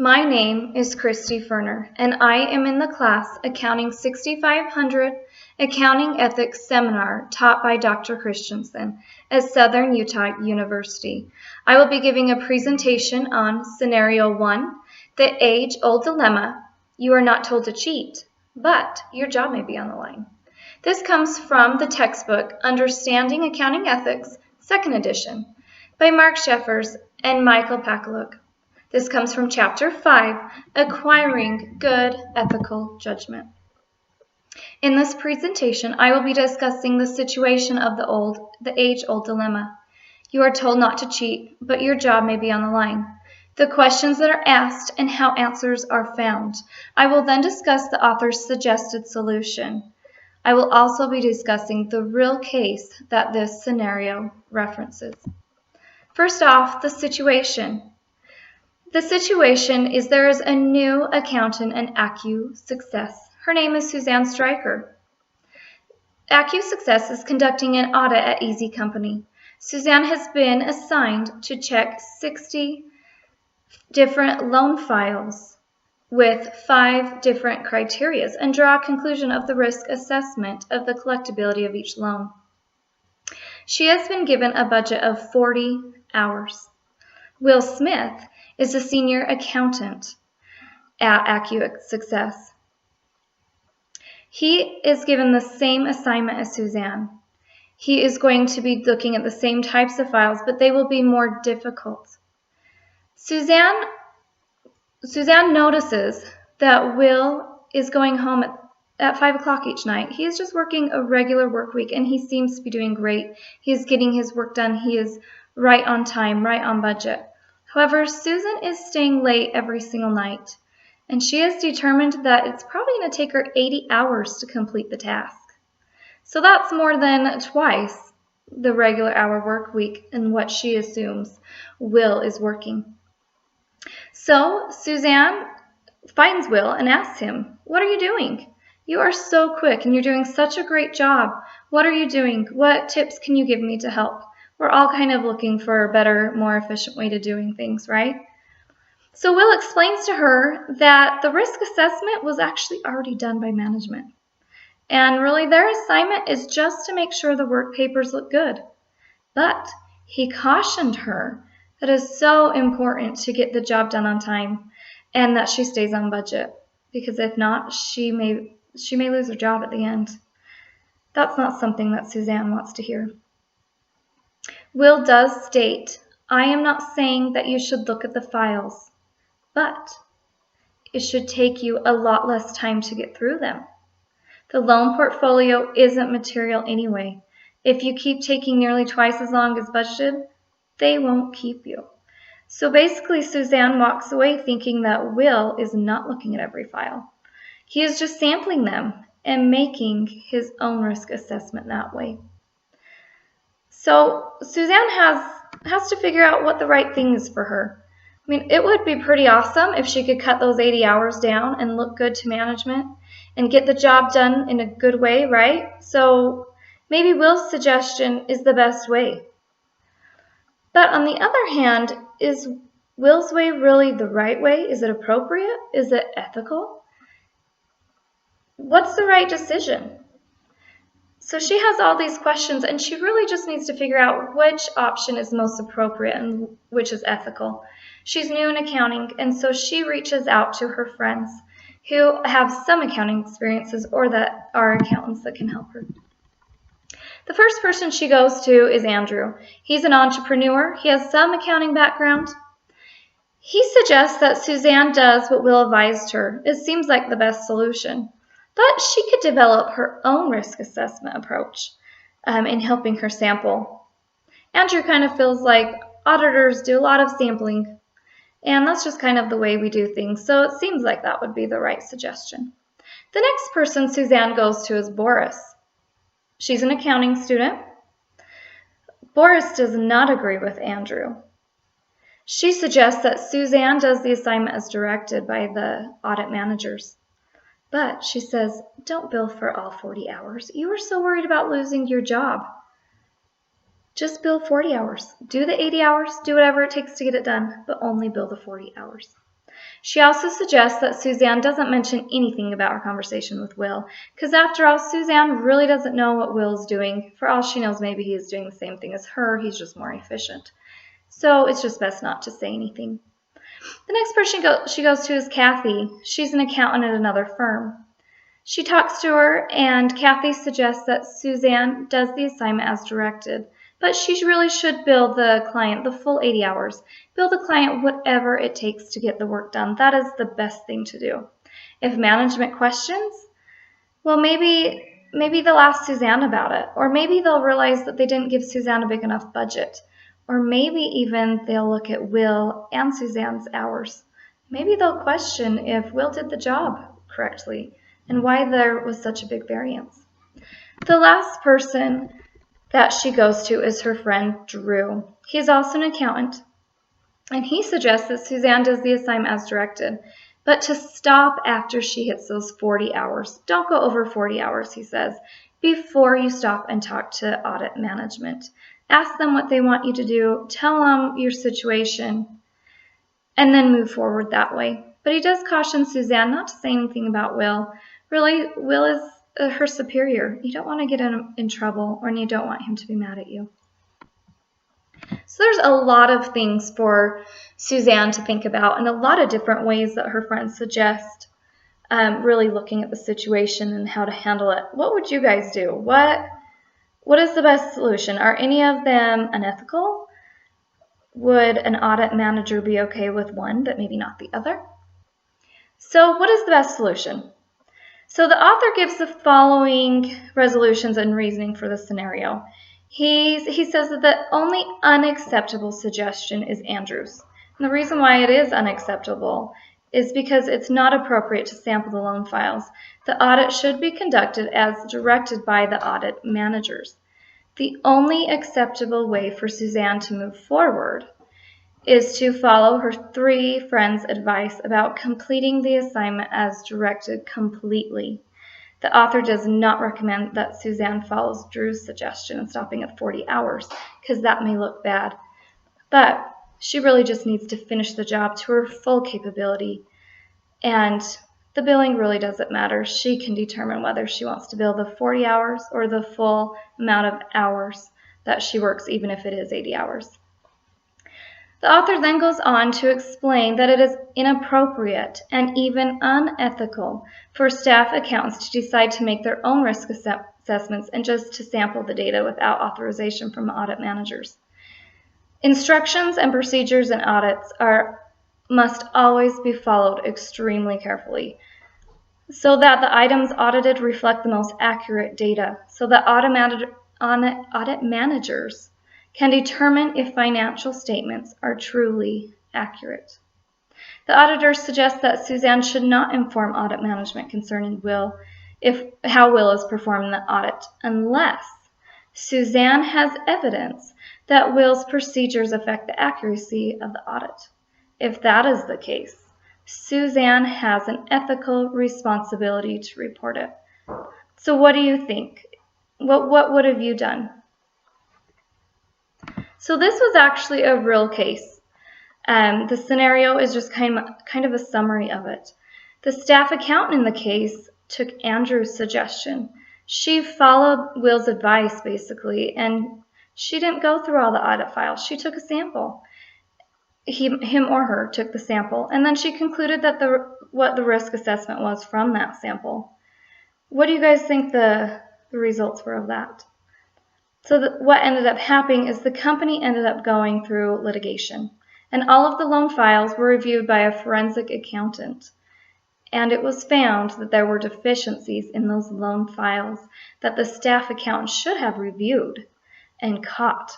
My name is KristiFurner, and I am in the class Accounting 6500 Accounting Ethics Seminar taught by Dr. Christensen at Southern Utah University. I will be giving a presentation on Scenario 1, the age-old dilemma. You are not told to cheat, but your job may be on the line. This comes from the textbook Understanding Accounting Ethics, 2nd edition, by Mark Sheffers and Michael Pakaluk. This comes from Chapter 5, Acquiring Good Ethical Judgment. In this presentation, I will be discussing the situation of the age-old dilemma. You are told not to cheat, but your job may be on the line. The questions that are asked and how answers are found. I will then discuss the author's suggested solution. I will also be discussing the real case that this scenario references. First off, the situation. The situation is there is a new accountant in AccuSuccess. Her name is Suzanne Stryker. AccuSuccess is conducting an audit at Easy Company. Suzanne has been assigned to check 60 different loan files with 5 different criteria and draw a conclusion of the risk assessment of the collectability of each loan. She has been given a budget of 40 hours. Will Smith is a senior accountant at AccuSuccess. He is given the same assignment as Suzanne. He is going to be looking at the same types of files, but they will be more difficult. Suzanne notices that Will is going home at 5 o'clock each night. He is just working a regular work week, and he seems to be doing great. He is getting his work done. He is right on time, right on budget. However, Susan is staying late every single night, and she has determined that it's probably going to take her 80 hours to complete the task. So that's more than twice the regular hour work week and what she assumes Will is working. So Suzanne finds Will and asks him, "What are you doing? You are so quick and you're doing such a great job. What are you doing? What tips can you give me to help?" We're all kind of looking for a better, more efficient way to doing things, right? So Will explains to her that the risk assessment was actually already done by management. And really their assignment is just to make sure the work papers look good. But he cautioned her that it is so important to get the job done on time and that she stays on budget, because if not, she may lose her job at the end. That's not something that Suzanne wants to hear. Will does state, "I am not saying that you should look at the files, but it should take you a lot less time to get through them. The loan portfolio isn't material anyway. If you keep taking nearly twice as long as budgeted, they won't keep you." So basically, Suzanne walks away thinking that Will is not looking at every file. He is just sampling them and making his own risk assessment that way. So Suzanne has to figure out what the right thing is for her. I mean, it would be pretty awesome if she could cut those 80 hours down and look good to management and get the job done in a good way, right? So maybe Will's suggestion is the best way. But on the other hand, is Will's way really the right way? Is it appropriate? Is it ethical? What's the right decision? So she has all these questions, and she really just needs to figure out which option is most appropriate and which is ethical. She's new in accounting, and so she reaches out to her friends who have some accounting experiences or that are accountants that can help her. The first person she goes to is Andrew. He's an entrepreneur. He has some accounting background. He suggests that Suzanne does what Will advised her. It seems like the best solution. But she could develop her own risk assessment approach in helping her sample. Andrew kind of feels like auditors do a lot of sampling, and that's just kind of the way we do things, so it seems like that would be the right suggestion. The next person Suzanne goes to is Boris. She's an accounting student. Boris does not agree with Andrew. She suggests that Suzanne does the assignment as directed by the audit managers. But she says, "Don't bill for all 40 hours. You are so worried about losing your job. Just bill 40 hours. Do the 80 hours, do whatever it takes to get it done, but only bill the 40 hours. She also suggests that Suzanne doesn't mention anything about her conversation with Will, because after all, Suzanne really doesn't know what Will's doing. For all she knows, maybe he's doing the same thing as her, he's just more efficient. So it's just best not to say anything. The next person she goes to is Kathy. She's an accountant at another firm. She talks to her, and Kathy suggests that Suzanne does the assignment as directed, but she really should bill the client the full 80 hours. Bill the client whatever it takes to get the work done. That is the best thing to do. If management questions, well, maybe they'll ask Suzanne about it, or maybe they'll realize that they didn't give Suzanne a big enough budget, or maybe even they'll look at Will and Suzanne's hours. Maybe they'll question if Will did the job correctly and why there was such a big variance. The last person that she goes to is her friend Drew. He's also an accountant, and he suggests that Suzanne does the assignment as directed, but to stop after she hits those 40 hours. Don't go over 40 hours, he says, before you stop and talk to audit management. Ask them what they want you to do, tell them your situation, and then move forward that way. But he does caution Suzanne not to say anything about Will. Really, Will is her superior. You don't want to get in trouble, or you don't want him to be mad at you. So there's a lot of things for Suzanne to think about, and a lot of different ways that her friends suggest really looking at the situation and how to handle it. What would you guys do? What is the best solution? Are any of them unethical? Would an audit manager be okay with one but maybe not the other? So what is the best solution? So the author gives the following resolutions and reasoning for the scenario. He says that the only unacceptable suggestion is Andrew's. And the reason why it is unacceptable is because it's not appropriate to sample the loan files. The audit should be conducted as directed by the audit managers. The only acceptable way for Suzanne to move forward is to follow her three friends' advice about completing the assignment as directed completely. The author does not recommend that Suzanne follows Drew's suggestion of stopping at 40 hours, because that may look bad. But she really just needs to finish the job to her full capability, and the billing really doesn't matter. She can determine whether she wants to bill the 40 hours or the full amount of hours that she works, even if it is 80 hours. The author then goes on to explain that it is inappropriate and even unethical for staff accountants to decide to make their own risk assessments and just to sample the data without authorization from audit managers. Instructions and procedures in audits must always be followed extremely carefully so that the items audited reflect the most accurate data, so that audit managers can determine if financial statements are truly accurate. The auditor suggests that Suzanne should not inform audit management concerning how Will is performing the audit unless Suzanne has evidence that Will's procedures affect the accuracy of the audit. If that is the case, Suzanne has an ethical responsibility to report it. So what do you think? What would have you done? So this was actually a real case. The scenario is just kind of a summary of it. The staff accountant in the case took Andrew's suggestion. She followed Will's advice, basically, and she didn't go through all the audit files. She took a sample. Him or her took the sample, and then she concluded that what the risk assessment was from that sample. What do you guys think the results were of that? So what ended up happening is the company ended up going through litigation, and all of the loan files were reviewed by a forensic accountant. And it was found that there were deficiencies in those loan files that the staff accountant should have reviewed and caught.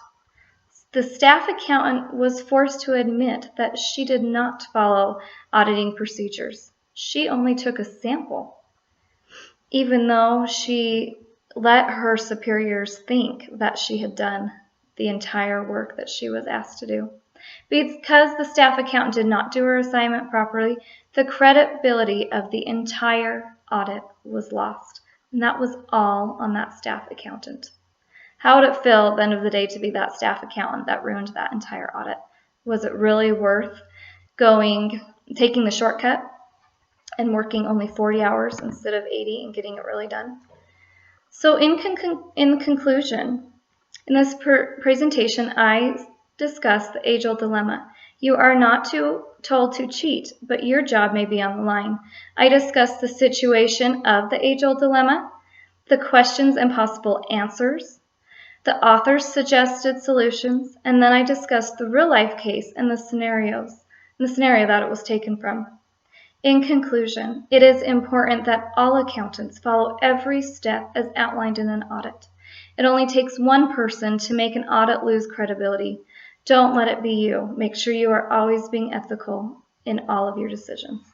The staff accountant was forced to admit that she did not follow auditing procedures. She only took a sample, even though she let her superiors think that she had done the entire work that she was asked to do. Because the staff accountant did not do her assignment properly, the credibility of the entire audit was lost. And that was all on that staff accountant. How would it feel at the end of the day to be that staff accountant that ruined that entire audit? Was it really worth going taking the shortcut and working only 40 hours instead of 80 and getting it really done. So in conclusion, in this presentation, I discussed the age-old dilemma. You are not told to cheat, but your job may be on the line. I discussed the situation of the age-old dilemma, the questions and possible answers, the author's suggested solutions, and then I discussed the real-life case and the scenario that it was taken from. In conclusion, it is important that all accountants follow every step as outlined in an audit. It only takes one person to make an audit lose credibility. Don't let it be you. Make sure you are always being ethical in all of your decisions.